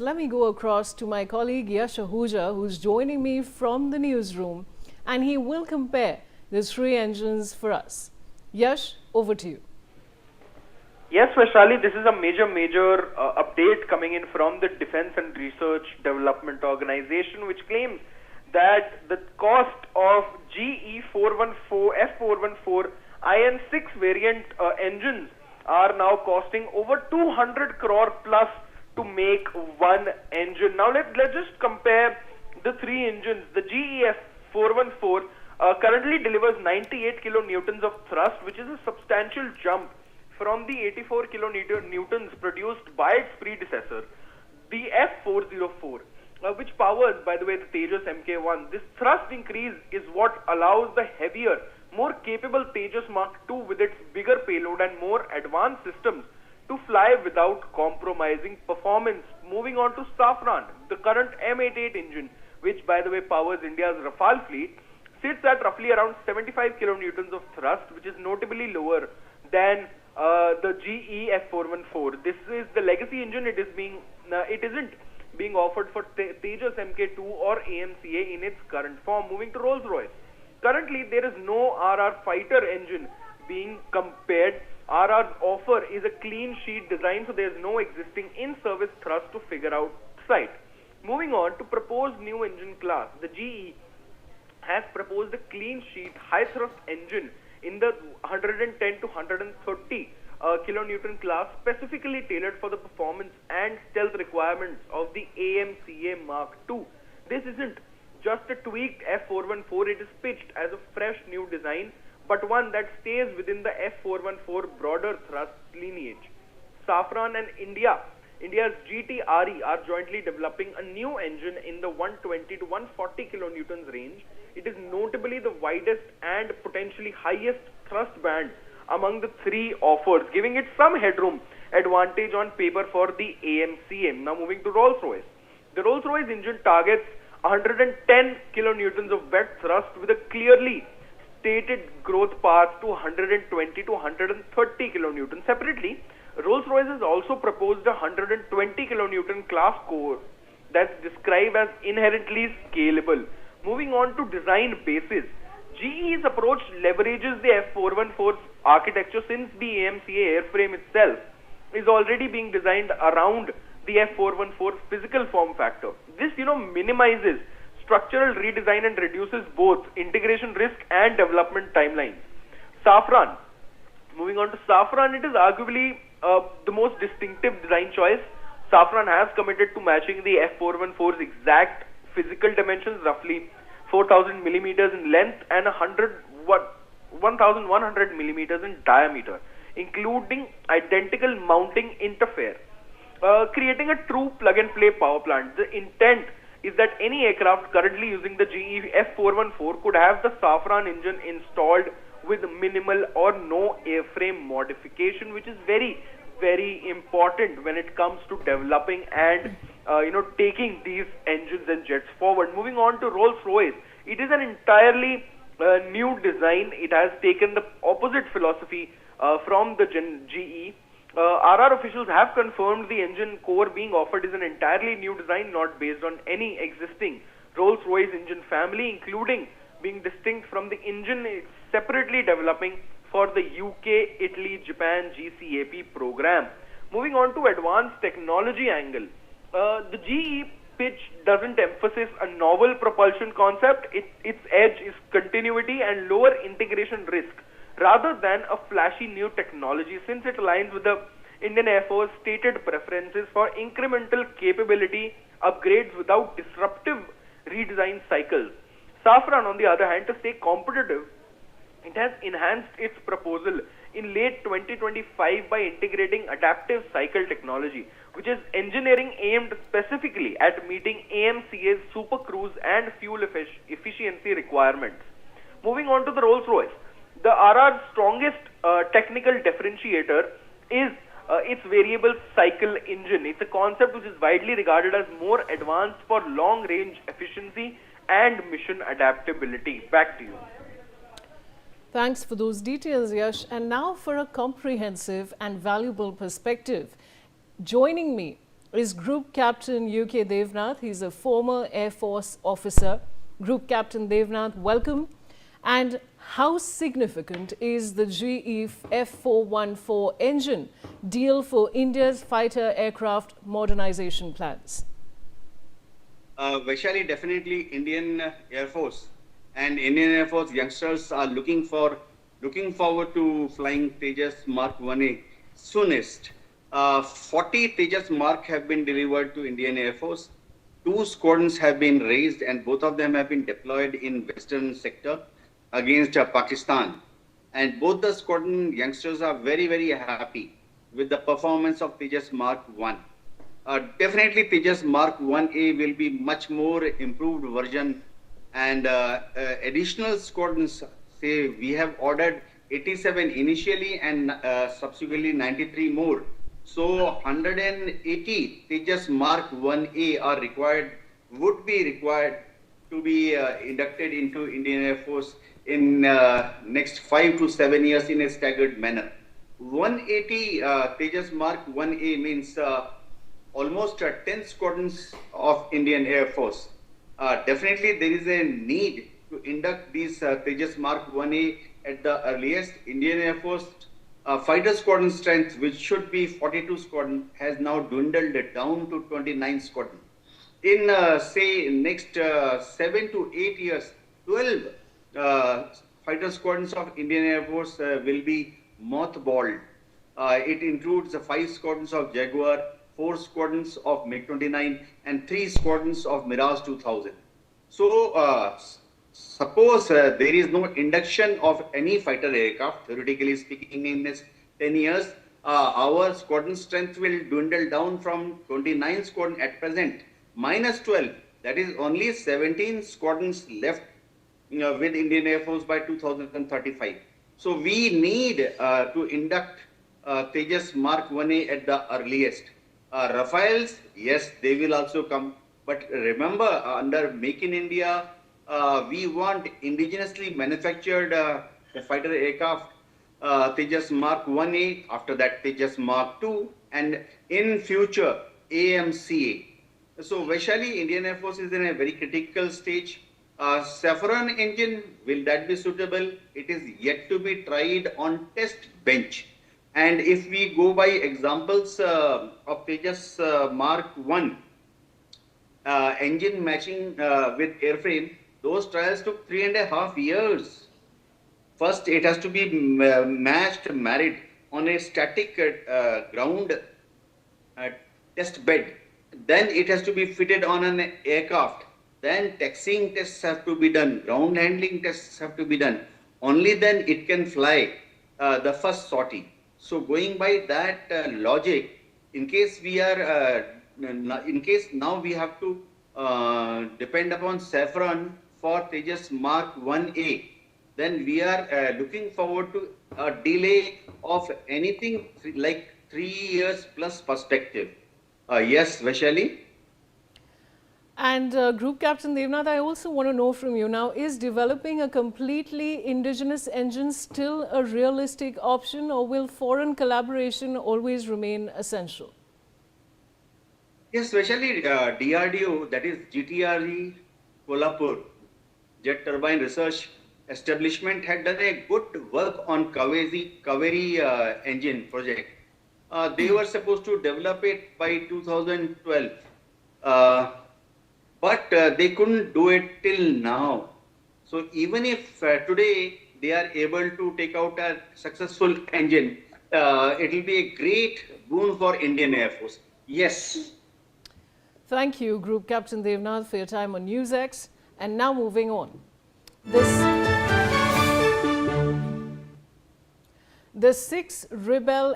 Let me go across to my colleague Yash Ahuja, who's joining me from the newsroom, and he will compare the three engines for us. Yash, over to you. Yes, Vaishali, this is a major update coming in from the Defense and Research Development Organization, which claims that the cost of GE F414 IN6 variant engines are now costing over 200 crore plus to make one engine. Now let's just compare the three engines. The GE F414 currently delivers 98 kilonewtons of thrust, which is a substantial jump from the 84 kilonewtons produced by its predecessor, the F404, which powers, by the way, the Tejas Mk2. This thrust increase is what allows the heavier, more capable Tejas Mk2 with its bigger payload and more advanced systems to fly without compromising performance. Moving on to Safran, the current M88 engine, which by the way powers India's Rafale fleet, sits at roughly around 75 kilonewtons of thrust, which is notably lower than the GE F414. This is the legacy engine. It isn't being offered for Tejas Mk2 or AMCA in its current form. Moving to Rolls-Royce, currently there is no RR fighter engine being compared. RR's offer is a clean sheet design, so there is no existing in-service thrust to figure out sight. Moving on to proposed new engine class, the GE has proposed a clean sheet high thrust engine in the 110 to 130 kilonewton class, specifically tailored for the performance and stealth requirements of the AMCA Mark II. This isn't just a tweaked F414, it is pitched as a fresh new design, but one that stays within the F414 broader thrust lineage. Safran and India's GTRE are jointly developing a new engine in the 120 to 140 kilonewtons range. It is notably the widest and potentially highest thrust band among the three offers, giving it some headroom advantage on paper for the AMCA. Now moving to Rolls-Royce. The Rolls-Royce engine targets 110 kilonewtons of wet thrust with a clearly stated growth path to 120 to 130 kilonewtons. Separately, Rolls-Royce has also proposed a 120 kilonewton class core that's described as inherently scalable. Moving on to design basis, GE's approach leverages the F414's architecture, since the AMCA airframe itself is already being designed around the F414 physical form factor. This, minimizes structural redesign and reduces both integration risk and development timelines. Safran. Moving on to Safran, it is arguably the most distinctive design choice. Safran has committed to matching the F414's exact physical dimensions, roughly 4,000 millimeters in length and 1,100 millimeters in diameter, including identical mounting interface, creating a true plug-and-play power plant. The intent is that any aircraft currently using the GE F414 could have the Safran engine installed with minimal or no airframe modification, which is very, very important when it comes to developing and taking these engines and jets forward. Moving on to Rolls-Royce, it is an entirely new design. It has taken the opposite philosophy from the GE. RR officials have confirmed the engine core being offered is an entirely new design, not based on any existing Rolls-Royce engine family, including being distinct from the engine it's separately developing for the UK, Italy, Japan GCAP program. Moving on to advanced technology angle, the GE pitch doesn't emphasize a novel propulsion concept. Its edge is continuity and lower integration risk, rather than a flashy new technology, since it aligns with the Indian Air Force stated preferences for incremental capability upgrades without disruptive redesign cycles. Safran, on the other hand, to stay competitive, it has enhanced its proposal in late 2025 by integrating adaptive cycle technology, which is engineering aimed specifically at meeting AMCA's super cruise and fuel efficiency requirements. Moving on to the Rolls-Royce, the RR's strongest technical differentiator is its variable cycle engine. It's a concept which is widely regarded as more advanced for long-range efficiency and mission adaptability. Back to you. Thanks for those details, Yash. And now for a comprehensive and valuable perspective. Joining me is Group Captain UK Devnath. He's a former Air Force officer. Group Captain Devnath, welcome. And how significant is the GE F414 engine deal for India's fighter aircraft modernization plans? Vaishali, definitely Indian Air Force and Indian Air Force youngsters are looking forward to flying Tejas Mark 1A soonest. 40 Tejas Mark have been delivered to Indian Air Force. 2 squadrons have been raised and both of them have been deployed in western sector against Pakistan. And both the squadron youngsters are very, very happy with the performance of Tejas Mark 1. Definitely Tejas Mark 1A will be much more improved version, and additional squadrons, say we have ordered 87 initially and subsequently 93 more. So 180 Tejas Mark 1A would be required to be inducted into Indian Air Force in next 5 to 7 years in a staggered manner. 180 Tejas Mark 1A means almost 10 squadrons of Indian Air Force. Definitely there is a need to induct these Tejas Mark 1A at the earliest. Indian Air Force fighter squadron strength, which should be 42 squadron, has now dwindled down to 29 squadron. In say next 7 to 8 years, 12 fighter squadrons of Indian Air Force will be mothballed. It includes 5 squadrons of Jaguar, 4 squadrons of Mk-29 and 3 squadrons of Mirage 2000. So suppose there is no induction of any fighter aircraft, theoretically speaking, in next 10 years, our squadron strength will dwindle down from 29 squadron at present, minus 12. That is only 17 squadrons left with Indian Air Force by 2035. So we need to induct Tejas Mark 1A at the earliest. Rafales, yes, they will also come. But remember, under Make in India, we want indigenously manufactured fighter aircraft, Tejas Mark 1A, after that Tejas Mark 2, and in future, AMCA. So Vaishali, Indian Air Force is in a very critical stage. Safran engine, will that be suitable? It is yet to be tried on test bench. And if we go by examples of Tejas Mark 1, engine matching with airframe, those trials took 3.5 years. First, it has to be married on a static ground test bed. Then it has to be fitted on an aircraft. Then taxiing tests have to be done. Ground handling tests have to be done. Only then it can fly the first sortie. So going by that logic, in case we are, now we have to depend upon Safran for Tejas Mark 1A, then we are looking forward to a delay of anything like 3 years plus perspective. Yes, Vaishali? And Group Captain Devnath, I also want to know from you now, is developing a completely indigenous engine still a realistic option, or will foreign collaboration always remain essential? Yes, Vaishali, DRDO, that is GTRE Kolhapur, Jet Turbine Research Establishment, had done a good work on Kaveri engine project. They were supposed to develop it by 2012. But they couldn't do it till now. So even if today they are able to take out a successful engine, it will be a great boon for Indian Air Force. Yes. Thank you, Group Captain Devnath, for your time on NewsX. And now moving on. The 6 Rebel